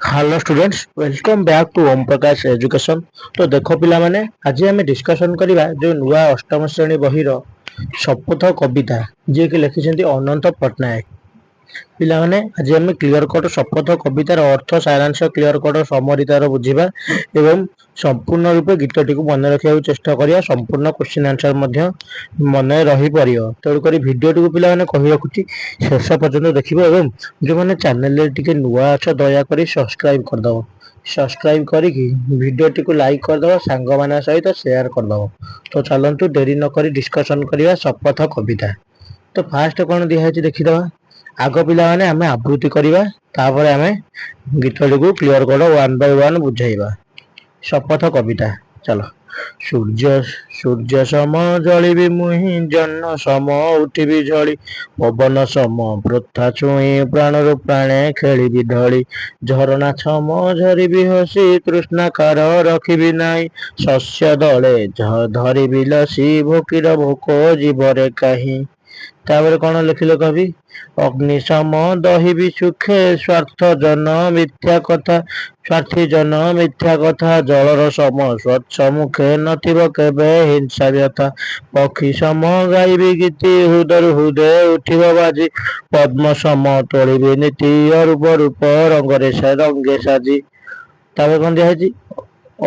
Hello students welcome back to Om Prakash education. तो देखो पिला माने आज आम डिस्कसन करबा जो नुआ अष्टम श्रेणी बहिर शपथ कविता जी के लिखिसेंती अनंत पट्टनायक। पिला माने आज आम क्लियर कट शपथ कवितार अर्थ सारांश क्लियर कट समरी तार बुझिबा एवं संपूर्ण रूपे गीतटी को मन रखा चेष्टा करिया संपूर्ण क्वेश्चन आंसर मध्य मन रही परियो। तेणु करी वीडियोटी को पिला माने कहि रखुची शेष पर्यंत देखिबो एवं जो माने चैनल रे टिके नुआ अछ दया करी सब्सक्राइब कर दो। सब्सक्राइब करिकी वीडियोटी को लाइक कर दो सांग माने सहित शेयर कर दो। तो चलंतु देरी न करी डिस्कशन करिया शपथ कविता। तो फास्ट कोन दिया है देखिदवा। आग पिला माने आमे आवृत्ति करिबा तापरे आमे गीतटी को क्लियर कर वन बाय वन बुझाइबा। शपथ कविता चलो। सूर्य सूर्य सम जलिबि मुहि जन्न सम उठिबि झଳି पवन सम वृथा छुई प्राणर प्राणे खेलिबि ढଳି झरणा छम झरिबि हसी तृष्णाकार रखिबि नाई शस्य दले धरिबि लसी भोकीर भोक जीवरे काहि। तापर कौन लिखिले कवि अग्निशम दहिबि सुखे स्वार्थ जन मिथ्या कथा स्वार्थी जन मिथ्या कथा जलर सम स्वच्छ मुखे नथिब केबे हिंसा व्यथा पक्षी सम गाइबि गीति हृदय हृदय उठिब बाजी पद्म सम तोड़िबि नीति अरूप रूप रंगरे रंगे साजी। तापर कौन दिया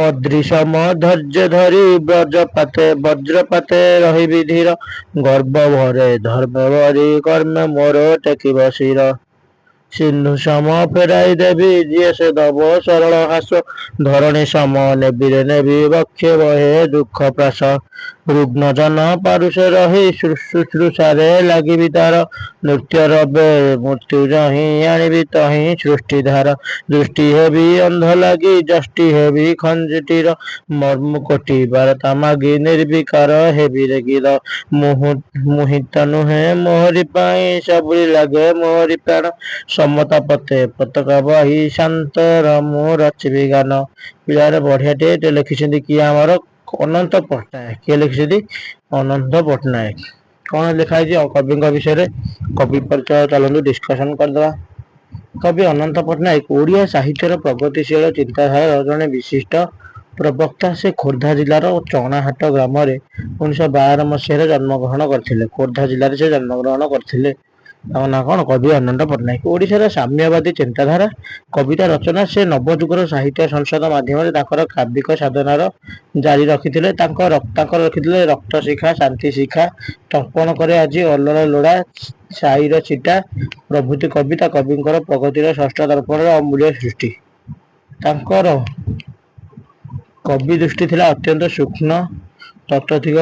अदृशम धैर्य धरी वज्रपाते रही धीर गर्भ भरे धर्म भरी कर्म मोर टेकिब शिर सिंधु सम फेराई देवी जी से दब सरल हास धरणी सम नेबिरे नेबी बक्षे बहे दुख प्रास रुग्ण जन पारुषे रही शुश्रूषारे लगिबि तार नृत्य रवे मृत्यु जही आनिबि तही सृष्टिधार दृष्टि हेबि अंध लगी जष्टि हेबि खंजटीर मर्म कोटि बारता मागी निर्विकार हेबि रेगिर मुहित नुहे मोहरी पाई सबुरी लागे मोहरी प्राण समता पते पताका बही शांत रामु रचिबि गान। पिलारे बढ़िया टे लिखिसेंती कि आमर अनंत पट्टनायक किए लिखिसेंती अनंत पट्टनायक। कौन लिखाई कवि विषय कवि परिचय चलू डिस्कसन करदे। कवि अनंत पट्टनायक ओडिया साहित्यर प्रगतिशील चिंताधारा जड़े विशिष्ट प्रवक्ता। से खोर्धा जिलार चणाहाट ग्राम 1952 मसीह जन्मग्रहण करथिले। खोर्धा जिले से जन्मग्रहण करथिले। ना कौन कवि अनंत पट्टनायक ओडिशार साम्यवादी चिंताधारा कविता रचना से नवजुगर साहित्य संसद माध्यम काव्यिक साधनार जारी रखिथिले। रखिथिले रक्त शिखा शांति शिखा तर्पण करे आज अलर लोड़ा साईर छिटा प्रभृति कविता कविंकर प्रगतिर षष्ठ दर्पण अमूल्य सृष्टि। तांकर कवि दृष्टि थिला अत्यंत सूक्ष्म तत्त्विक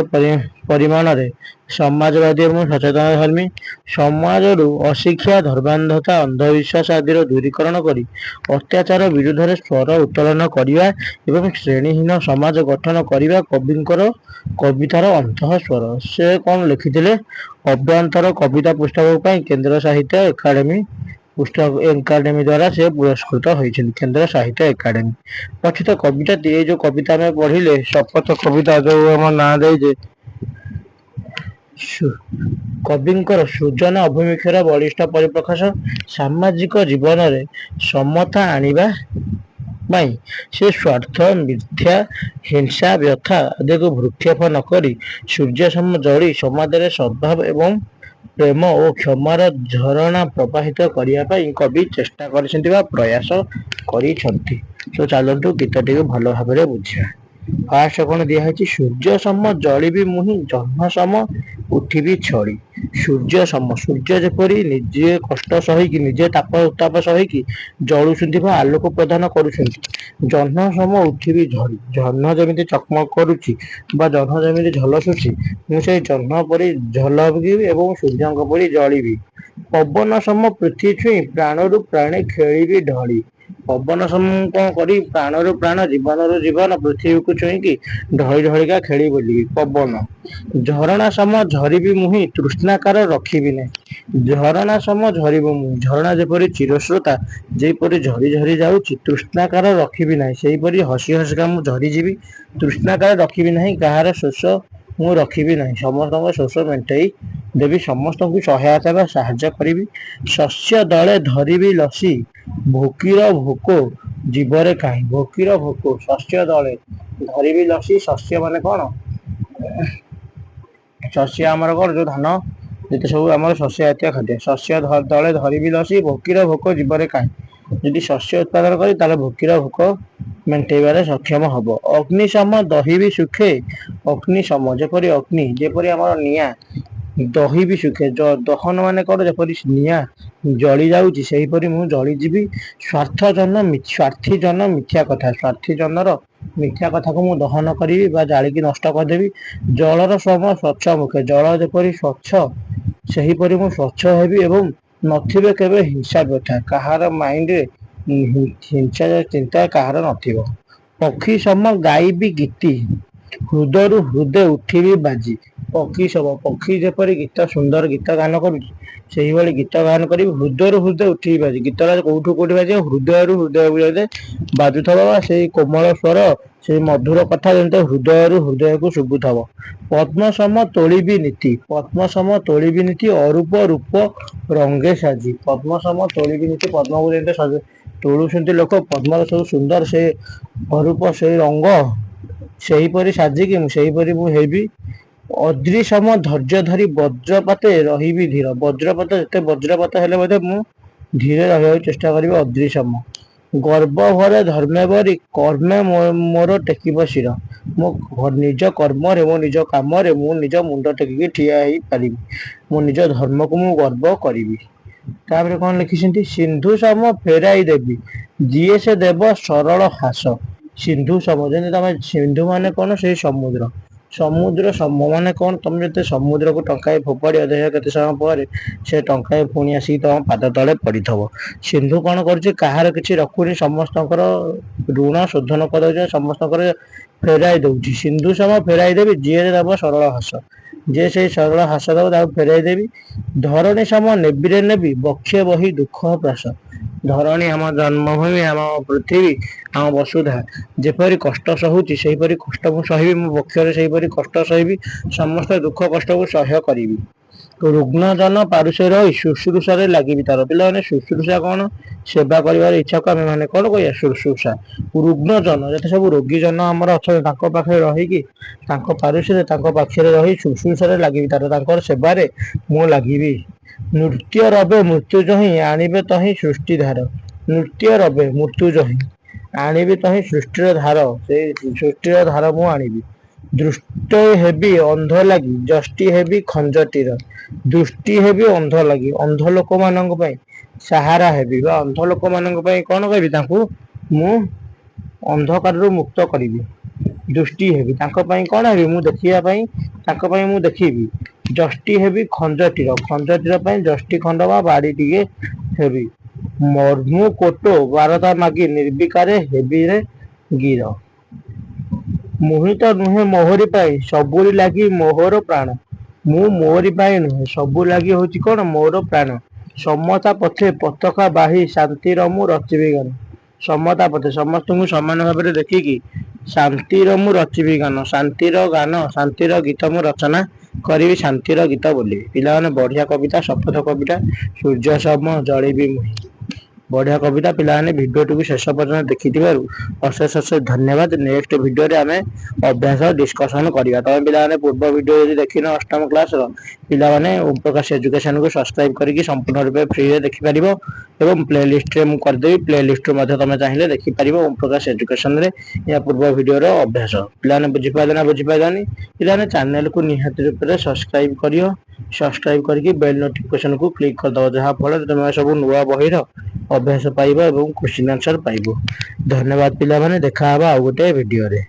परिमाण रे समाजवादी और सचेतन धर्मी समाज अशिक्षा धर्मांधता अंधविश्वास आदि दूरीकरण करी अत्याचार विरुद्ध रे स्वर उत्तोलन करिवा एवं श्रेणीहीन समाज गठन करिवा कविंकर कवितार अंतः स्वर। से कौन लिखिथिले अभ्यंतर कविता पुस्तक केंद्र साहित्य एकाडेमी पुस्तक एकाडेमी द्वारा से पुरस्कृत होती। केंद्र साहित्य एकाडेमी कथित कविता ये जो कविता में पढ़िले शपथ कविता जो आम ना दे कविंकर सृजन अभिमुखेर बलिष्ठ परिप्रकाश सामाजिक जीवन में समता आनिबा से स्वार्थ मिथ्या हिंसा व्यथा आदि को भ्रूक्षेप नकरी सूर्य सम जड़ी समाज में सद्भाव एवं प्रेम और क्षमार झरणा प्रवाहित करने कवि चेष्टा कर प्रयास कर। तो चलतु गीतटी को भल भाव बुझा। फास्ट कौन दिखाई सूर्य सम जलिबि मुहि जह्न सम उठिबि छड़ी। सूर्य सम सूर्य जेपरी निजे कष्ट सहिकी निजे ताप उत्ताप सहिकी जलुछंती बा आलोक प्रदान करुछंती जह्न सम उठिबि झड़ी। जह्न जमिति चकमक करुछि बा जह्न जमिति झलसुछि मु से जह्न परी झलबि एवं सूर्यଙ୍କ परी जलिबि। पवन सम पृथ्वी छुई प्राणरु प्राणे खेलिबि ढଳି। पवन सम कौन करी प्राणरु प्राण जीवनरु जीवन पृथ्वी को छुईकी ढଳି ढଳିका खेली बोली पवन। झरणा सम झरिबि मुहि तृष्णाकार रखिबि नहीं। झरणा सम झरिबि मुहि झरणा जेपरी चिरस्रोता जेपरी झरी झरी जाउछि तृष्णाकार रखिबि नहीं सेहीपरी हसी हसीका मु झरीजीवी तृष्णाकार रखिबि नहीं काहार शोष मु रखिबि नहीं समस्त शोष मेंटेई देवी समस्त को सहायता बा साहाय्य करिबि। शस्य दले धरिबि लसी भोकीर भोक जीवरे काई भोकीर भोक शस्य दले धरिबी लसी शस्य माने कौन शस्य आमर कौन जो धान जिते सब आम शस्य जातीय खाद्य शस्य दले धरिबी लसी भोकीर भोक जीवरे काई यदि शस्य उत्पादन करी ताले भोकीर भोक मेन्टेबारे सक्षम हब अग्निशम दही भी सुखे अग्निशम जेपरी अग्नि जेपरी आमर निया दही भी सुखे दहन माने कौन जेपरी निया जली जाऊँगी सेहीपरि मु जलीजीवी स्वार्थ जन स्वार्थी जन मिथ्या कथा स्वार्थी जनर मिथ्या कथा को मु दहन करी जालिकी नष्ट करदेवी जलर सम स्वच्छ मुखे जल जेपरी स्वच्छ सेहीपरि मु स्वच्छ हेबी एवं नथिबे केबे हिंसा व्यथा काहार माइंड रे हिंसा चिंता काहार नथिबो पक्षी सम गाई गीति हृदय हृदय उठिबी बाजी पक्षी सब पक्षी जेपरी गीत सुंदर गीत गान करुच्ची सेही भली गीत गान करी हृदय हृदय उठी बाजी गीत कोठू कोठी बाजी हृदय हृदय बाजुथब से कोमल स्वर से मधुर कथा जमी हृदय हृदय को शुभुथब पद्म सम तोली नीति पद्म सम तोली नीति अरूप रूप रंगे साजी पद्म सम तोली नीति पद्म को जमी तोलुंट लोक पद्म सब सुंदर से अरूप से रंग सेहीपरि साजिकी सेहीपरि मु हेबी अद्रि सम धैर्य धरी वज्रपाते रही धीर वज्रपात जिते वज्रपात हेले मु धीरे रहा चेष्टा करी अद्रि सम गर्व भरे धर्मे बरी कर्मे मोर टेकिब शिर मो निज कर्म रे मो निज काम रे मु निज मुंड टेकिकी ठिया ही पारिबी मो निज धर्म को मु गर्व करी तापर कौन लिखिं सिंधु सम फेराई देवी जीए से देव सरल हास सिंधु सम जमी तुम सिंधु माने कौन से समुद्र समुद्र सम माने कौन तुम जो समुद्र को टंकाए फोपाड़ी देह केते समय पर से टंकाए पुणी आसिक तुम पाद तले पड़ी थव सिंधु कौन कर किसी रखुनी समस्त ऋण शोधन कर समस्त फेराई दौर सिंधु सम फेराई देवी जीए देव सरल हास जे से सरल हास दब फेराई देवी धरणी सम नेबिरे नेबी बक्षे बही दुख प्रास धरणी आम जन्मभूमि आम पृथ्वी आम वसुधा जेपरी कष्ट सहूची सेहीपरि कष्ट मु सहिबी मो बक्षरे सेहीपरि कष्ट सहिबी समस्त दुख कष्ट को सह्य करी रुग्ण जन पारुषे रही शुश्रूषा लगी तार पिला शुश्रूषा कौन सेवा कर इच्छा को आम मैंने कौन कह शुश्रूषा रुग्ण जन जते सब रोगी जन आमर अच्छा पाखे रहीकि पारुषे पाखे रही शुश्रूषा लगी तार सेवारे मु लगी नृत्य रवे मृत्यु जही आणवे तही सृष्टि धार नृत्य रवे मृत्यु जही आणवी तही सृष्टिर धार से सृष्टिर धार मु आणवी दृष्ट हेबी अंध लगी जष्टि हेबी खंजटीर दृष्टि हेबी अंध लगी अंध लोक मानक पई सहारा हेबी बा अंध लोक मानक पई कोन कहबी तांकू मु अंधकार मुक्त करी दृष्टि हेबी तांको पई कोन हेबी मु देखिया पई तांको पई मु देखिबी जष्टि हेबी खंजटीर खंजटीर पई जष्टि खंड बा बाड़ी टिके हेबी मर्मु कोटो बारता मागी निर्विकारे हेबी रे गिर मुहित नुहे मोहरी पाई सबुरी लगी मोहर प्राण मु मोहरी पाई नुहे सबु लगी होची कोन मोर प्राण समता पथे पताका बाही शांतिर मु रचिबी गान समता पथे समस्त को समान भाव में देखिकी शांतिर मु रचिबी गान शांतिर गीत मु रचना करी शांतिर गीत बोली पिला माने बढ़िया कविता शपथ कविता सूर्य सम जलिबी मुही बढ़िया कविता पिलाने भिडियो टी शेष पर्यटन देखि अशेष अशेष धन्यवाद नेक्स्ट भिडियो रे आमे अभ्यास डिस्कसन करवा तुम पिलाने पूर्व भिडियो यदि देखिन अष्टम क्लास पिलाने ओम प्रकाश एजुकेशन को सब्सक्राइब करके संपूर्ण रूप फ्री रे देखि परिबो एवं प्लेलिस्ट रे मु कर देबी प्लेलिस्ट रे मध्ये तुम चाहिए देखि परिबो ओम प्रकाश एजुकेशन रे या पूर्व भिडियो रो अभ्यास पिलाने बुझी पाइलानी पिलाने चैनल को निहाती रूप से सब्सक्राइब करियो सब्सक्राइब करके बेल नोटिफिकेशन को क्लिक कर दो जहां फल तुम सब नुआ बहिर अभ्यास पाइबा एवं क्वेश्चन आंसर पाइबो धन्यवाद पिला माने देखा हबा आ गोटे भिडियो रे।